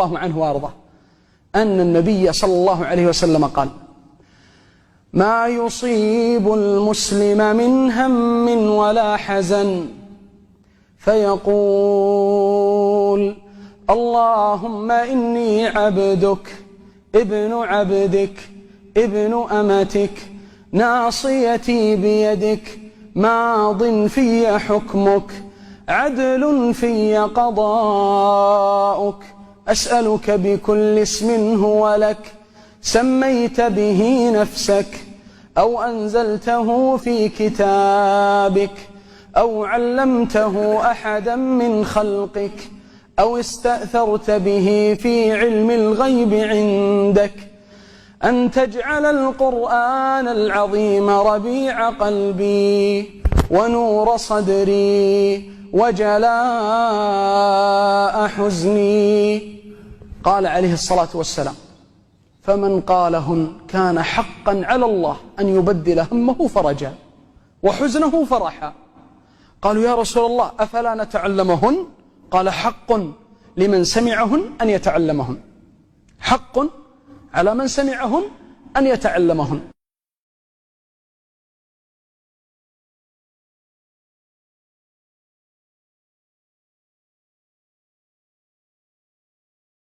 الله عنه وارضاه أن النبي صلى الله عليه وسلم قال: ما يصيب المسلم من هم ولا حزن فيقول: اللهم إني عبدك ابن عبدك ابن أمتك ناصيتي بيدك ماض في حكمك عدل في قضاؤك أسألك بكل اسم هو لك سميت به نفسك أو أنزلته في كتابك أو علمته أحدا من خلقك أو استأثرت به في علم الغيب عندك أن تجعل القرآن العظيم ربيع قلبي ونور صدري وجلاء حزني. قال عليه الصلاة والسلام: فمن قالهن كان حقا على الله أن يبدل همه فرجا وحزنه فرحا. قالوا: يا رسول الله أفلا نتعلمهن؟ قال: حق لمن سمعهن أن يتعلمهن، حق على من سمعهن أن يتعلمهن.